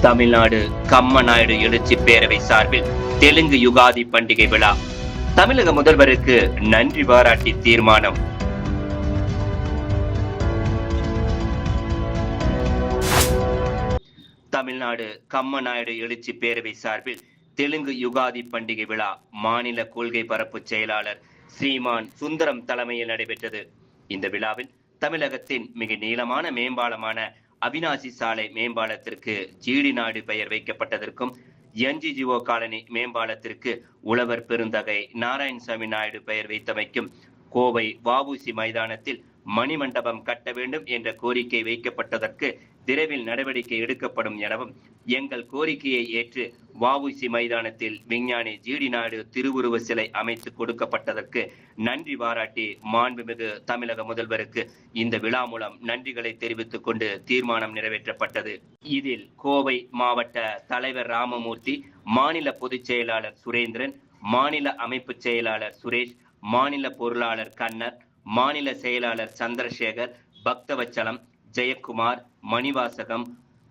தமிழ்நாடு கம்மநாயுடு எழுச்சி பேரவை சார்பில் தெலுங்கு யுகாதி பண்டிகை விழா. தமிழக முதல்வருக்கு நன்றி பாராட்டி தீர்மானம். தமிழ்நாடு கம்மநாயுடு எழுச்சி பேரவை சார்பில் தெலுங்கு யுகாதி பண்டிகை விழா மாநில கொள்கை பரப்பு செயலாளர் ஸ்ரீமான் சுந்தரம் தலைமையில் நடைபெற்றது. இந்த விழாவில் தமிழகத்தின் மிக நீளமான மேம்பாலமான அவினாசி சாலை மேம்பாலத்திற்கு ஜிடி நாடு பெயர் வைக்கப்பட்டதற்கும், NGGO காலனி மேம்பாலத்திற்கு உழவர் பெருந்தகை நாராயணசாமி நாயுடு பெயர் வைத்தமைக்கும், கோவை வஉசி மைதானத்தில் மணிமண்டபம் கட்ட வேண்டும் என்ற கோரிக்கை வைக்கப்பட்டதற்கு விரைவில் நடவடிக்கை எடுக்கப்படும் எனவும், எங்கள் கோரிக்கையை ஏற்று வஉசி மைதானத்தில் விஞ்ஞானி ஜிடி நாயுடு திருவுருவ சிலை அமைத்து கொடுக்கப்பட்டதற்கு நன்றி பாராட்டி மாண்புமிகு தமிழக முதல்வருக்கு இந்த விழா மூலம் நன்றிகளை தெரிவித்துக் கொண்டு தீர்மானம் நிறைவேற்றப்பட்டது. இதில் கோவை மாவட்ட தலைவர் ராமமூர்த்தி, மாநில பொதுச் செயலாளர் சுரேந்திரன், மாநில அமைப்பு செயலாளர் சுரேஷ், மாநில பொருளாளர் கண்ணர், மாநில செயலாளர் சந்திரசேகர், பக்தவச்சலம், ஜெயக்குமார், மணிவாசகம்,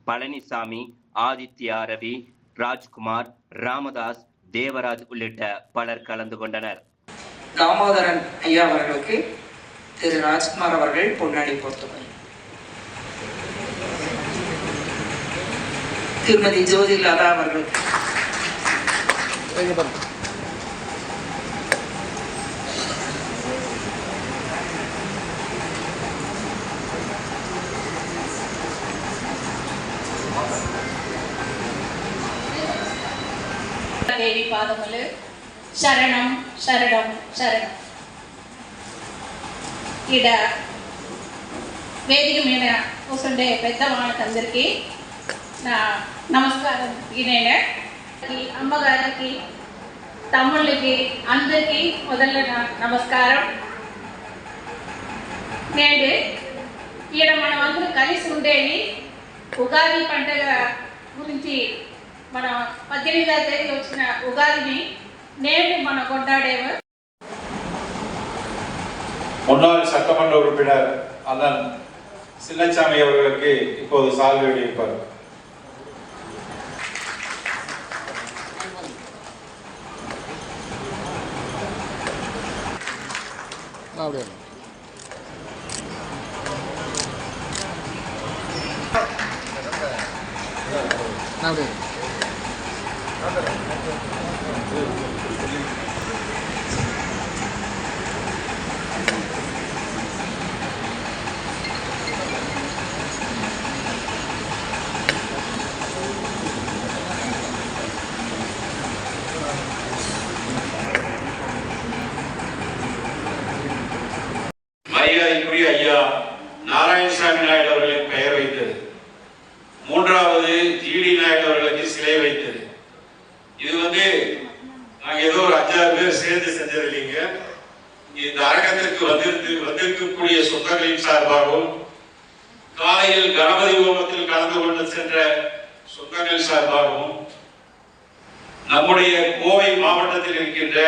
பழனிசாமி, ஆதித்யா, ரவி, ராஜ்குமார், ராமதாஸ், தேவராஜ் உள்ளிட்ட பலர் கலந்து கொண்டனர். தாமோதரன் ஐயா அவர்களுக்கு திரு ராஜ்குமார் அவர்கள் பொன்னாடி போர்த்துவார். திருமதி ஜோதி லதா அவர்களுக்கு దేవి పాదములు శరణం శరణం శరణం. ఈడ వేదిక మీద కూర్చుండే పెద్దవాళ్ళకందరికీ నా నమస్కారం. ఈయన అమ్మగారికి, తమ్ముళ్ళకి, అందరికీ మొదల నమస్కారం. నేను ఈడ మనం అందరూ కలిసి ఉండేది ఉగాది పండుగ గురించి. మన 18వ తేదీ వచ్చిన ఉగాదిని நேற்று మన கொண்டாடேவு. முன்னாள் சட்டமன்ற உறுப்பினர் அண்ணன் சின்னசாமி அவர்களுக்கு இப்போது சால்வை அளிப்பார். மரியாதைக்குரிய ஐயா நாராயணசாமி நாயுடு அவர்களின் பெயர் வைத்தது. மூன்றாவது ஜிடி நாயுடு அவர்களுக்கு சிலை வைத்தது. இது நாங்க ஏதோ ஒரு 5-6 பேர் சேர்ந்து செஞ்சது இல்லைங்க. இந்த அரங்கத்திற்கு வந்திருக்கக்கூடிய சொந்தங்களின் சார்பாகவும், காலையில் கணபதி ஹோமத்தில் கலந்து கொண்டு சென்ற சொந்தங்கள் சார்பாகவும், நம்முடைய கோவை மாவட்டத்தில் இருக்கின்ற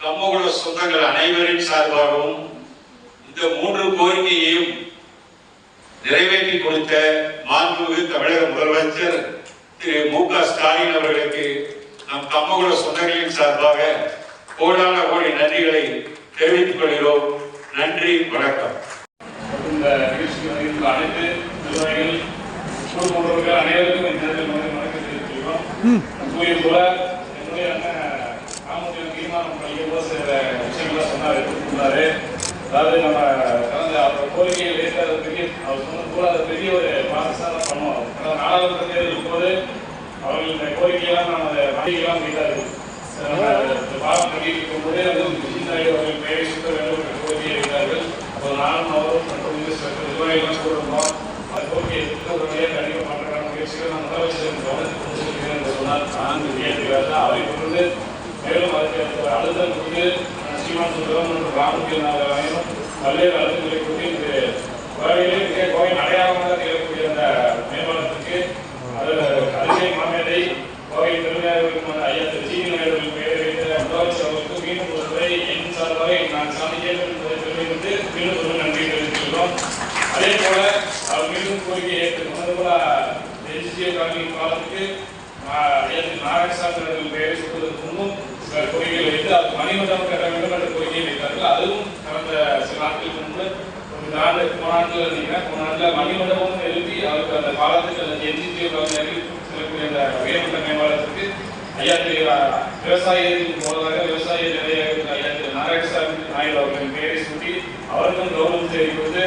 கம்மகுட சொந்தங்கள் அனைவரின் சார்பாகவும் இந்த 3 கோரிக்கையையும் நிறைவேற்றி கொடுத்த மாண்புமிகு தமிழக முதலமைச்சர் திரு மு.க. ஸ்டாலின் அவர்களுக்கு நம் கம்மகுட சொந்தங்களின் சார்பாக கோடான கோடி நன்றிகளை தெரிவித்துக் கொள்கிறோம். நன்றி, வணக்கம். இந்த நிகழ்ச்சிக்கு அனைத்து நிர்வாகிகள், குடும்பங்கள் அனைவருக்கும் இந்த வணக்கம் தெரிவித்துள்ளோம். கூறிய போல என்னுடைய அண்ணன் தீர்மானம் படிக்கும்போது சில விஷயங்கள்லாம் சொன்னாரு. அதாவது நம்ம கடந்த அவர் கோரிக்கையை வைத்து பெரிய அவர் சொன்னது போல அதை பெரிய ஒரு ப்ராசஸாக தான் பண்ணுவோம். நாடாளுமன்ற தேர்தல் இருக்கும்போது அவர்கள் இந்த கோரிக்கையெல்லாம் நம்ம அதை வாங்கிக்கலாம் வைத்தார்கள். பாடம் தெரிவிக்கும் போதே அவர்கள் பெயரை சுத்த வேண்டும் என்ற கோரிக்கையை வைத்தார்கள். அப்போது நானும் அவரும் மற்றும் நிர்வாகிகளும் கூறுகிறோம். அந்த கோரிக்கையை சுத்தப்படியே கண்டிப்பாக பண்ணுறாங்க முயற்சிகள் நான் முதலமைச்சர் கவனத்துக்கு கொண்டு செல்கிறேன் என்று சொன்னால் நான் ஏற்றுக்கிறார்கள். அவரை கொண்டு மேலும் அதற்கு அழுத்தம் கொடுத்து ஸ்ரீமான் சுந்தரம் மற்றும் ராமகிருஷ்ணன் பல்வேறு அழுத்தங்களை கொடுத்து இந்த கோவையிலே கோவையின் அடையாளமாக திகழக்கூடிய அந்த மேம்பாலத்திற்கு அதில் அதிசய மாமேதை கோவை பெருமையாக ஐயா திரு ஜிடி நாயுடு பெயரை வைத்த முதலமைச்சர் அவர்களுக்கு மீண்டும் ஒரு முறை என் சார்பாக நான் சாமி தெரிவித்து மீண்டும் ஒரு நன்றி தெரிவித்துள்ளோம். அதே போல அவர் மீண்டும் கோரிக்கை ஏற்று சொன்னது போல என்ஜிஓ காலத்துக்கு நாராயணசாமி அவர்கள் பெயரை சொல்வதற்கு முன்னும் சில கோரிக்கைகள் வைத்து அது மணிமண்டபம் கட்ட வேண்டும் என்ற கோரிக்கையை வைத்தார்கள். அதுவும் கடந்த சில நாட்களுக்கு முன்பு போன ஆண்டுல மணிமண்டபமும் எழுப்பி அவருக்கு அந்த காலத்துக்கு அந்த என்ஜிஓ செல்லக்கூடிய அந்த உயர்மட்ட மேம்பாலத்திற்கு ஐயா விவசாயத்தின் மூலமாக விவசாய நிலையாக ஐயா நாராயணசாமி நாயுடு அவர்களின் பெயரை சூட்டி அவருக்கும் கௌரவம் தெரிவித்து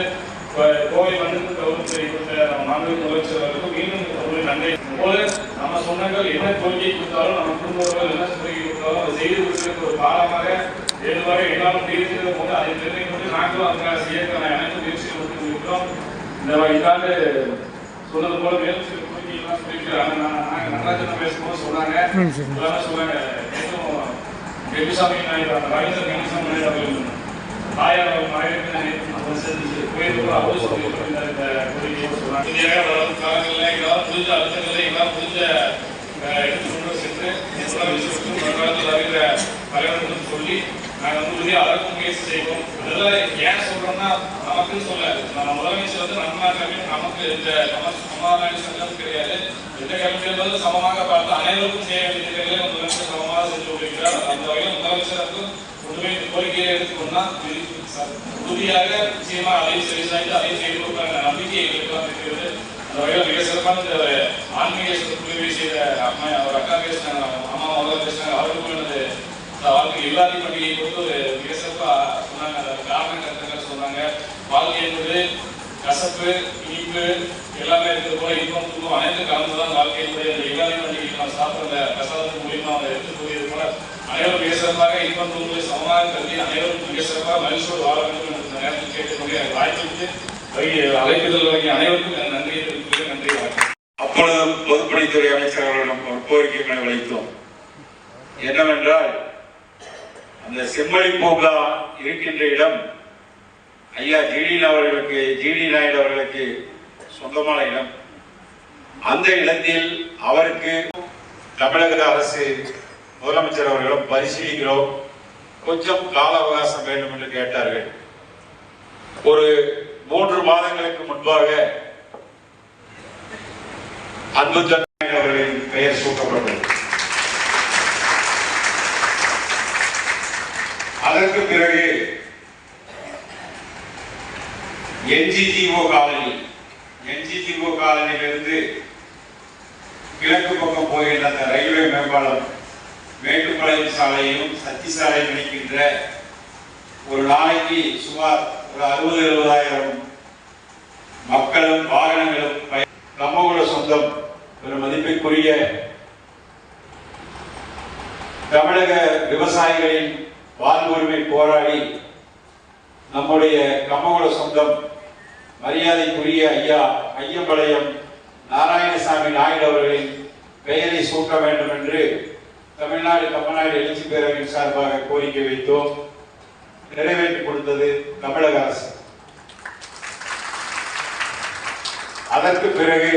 கோவை மண்ணுக்கும் கௌரவம் தெரிவித்த மாண்பு முதலமைச்சர் அவர்களுக்கும் மீண்டும் ஒரு நன்றி. போல நம்ம சொன்னங்கள் என்ன கோரிக்கை கொடுத்தாலும் நம்ம குடும்பங்கள் என்ன கோரிக்கை கொடுத்தாலும் அதை செய்து கொடுக்கிறதுக்கு ஒரு காலமாக ஏதுவாக எல்லாரும் தெரிவிக்கிற போது அதை தெரிவிக்க கொண்டு நாங்களும் அதுக்காக செய்யறதுக்கான அனைத்து முயற்சிகள் கொடுத்து இருக்கிறோம். இந்த இதாண்டு சொன்னது போல மேலும் சில கோரிக்கைகள்லாம் சொல்லியிருக்கிறாங்க. நாங்கள் நடராஜன் பேசும்போது சொன்னாங்க எல்லாமே சொன்னாங்க. வெகுசாமி நாயுடு அந்த ரவீந்திர வெகுசாமி நாயுடு அவர்கள் தாயார் அவர் மறைவிற்கு அவர் சொல்லியிருக்கிறார். இந்த கோரிக்கையை சொன்னாங்க. இந்தியாக வரும் காலங்களில் எங்களால் புரிஞ்ச அழுத்தங்களை எங்களால் புரிஞ்ச எடுத்து கொண்டு சென்று விஷயத்துக்கும் வருங்காலத்தில் வருகிற தலைவர்களும் சொல்லி நாங்கள் உறுதியாக அதற்கும் முயற்சி செய்வோம். அதெல்லாம் ஏன் சொல்றோம்னா நமக்குன்னு சொல்ல நம்ம முதலமைச்சர் நம்ம நாட்டில் நமக்கு இந்த சமாதான சங்கம் கிடையாது. எந்த கல்வியிலிருந்து சமமாக பார்த்து அனைவருக்கும் செய்ய வேண்டிய திட்டங்களை முதலமைச்சர் சமமாக செஞ்சு கொண்டிருக்கிறார். அந்த வகையில் முதலமைச்சருக்கும் உண்மை கோரிக்கையை எடுத்துக்கொண்டா உறுதியாக நிச்சயமா அதையும் சரி செய்து அதையும் செய்து கொடுக்கிற நம்பிக்கை எங்களுக்கெல்லாம் இருக்கிறது. அந்த வகையில் மிக சிறப்பான இந்த ஆன்மீக குழுவை செய்த அம்மா அவர் அக்கா பேசினாங்க, அம்மா அவர்கள் பேசினாங்க. அவர்களுக்கும் எனது வாழ்க்கை எல்லாரையும் பண்டிகை கொடுத்து ஒரு மிக சிறப்பாக சொன்னாங்க. அந்த காரண கருத்துக்கள் சொன்னாங்க. வாழ்க்கை என்பது கசப்பு இனிப்பு எல்லாமே இருக்கிறது போல இன்பம் துன்பம் அனைத்தும் கலந்துதான் வாழ்க்கையினுடைய அந்த எல்லாரையும் பண்டிகைக்கு நம்ம சாப்பிட்ற பிரசாதத்தின் மூலியமா அவங்க எடுத்து கூறியது போல அனைவரும் மிக சிறப்பாக இன்பம் துன்பங்களை சமமாக கருதி அனைவரும் மிக சிறப்பாக மகிழ்ச்சியோடு வாழ வேண்டும் என்ற நேரத்தில் கேட்டுக்கொண்டு எனக்கு வாய்ப்புக்கு அழைப்புதல் வழங்கிய அனைவருக்கும் நன்றியை தெரிவித்து நன்றி வணக்கம். அப்பொழுது பொதுப்பணித்துறை அமைச்சர் அவர்களிடம் ஒரு கோரிக்கைகளை வைத்தோம். என்னவென்றால் அந்த செம்மொழி பூங்கா இருக்கின்ற இடம் ஐயா ஜிடி நாயுடு அவர்களுக்கு சொந்தமான இடம். அந்த இடத்தில் அவருக்கு தமிழக அரசு முதலமைச்சர் அவர்களும் பரிசீலிக்கிறோம், கொஞ்சம் கால அவகாசம் வேண்டும் என்று கேட்டார்கள். ஒரு 3 மாதங்களுக்கு முன்பாக அன்பு அவர்களின் பெயர் சூட்டப்பட்டது. அதற்கு பிறகு என்ஜிஓ காலனியிலிருந்து கிழக்கு பக்கம் போகின்ற அந்த ரயில்வே மேம்பாலம் மேட்டுப்பாளையம் சாலையும் சத்தி சாலையும் இணைக்கின்ற ஒரு நாளைக்கு சுமார் ஒரு 60,000-70,000 மக்களும் வாகனங்களும் கம்மகுள சொந்தம் ஒரு மதிப்பிற்குரிய தமிழக விவசாயிகளின் வாழ்வுரிமை போராடி நம்முடைய கம்மகுள சொந்தம் மரியாதைக்குரிய ஐயா ஐயம்பாளையம் நாராயணசாமி நாயுடு அவர்களின் பெயரை சூட்ட வேண்டும் என்று தமிழ்நாடு கம்மநாடு எழுச்சி பேரவையின் சார்பாக கோரிக்கை வைத்தோம். நிறைவேற்றி கொடுத்தது தமிழக அரசு. அதற்கு பிறகு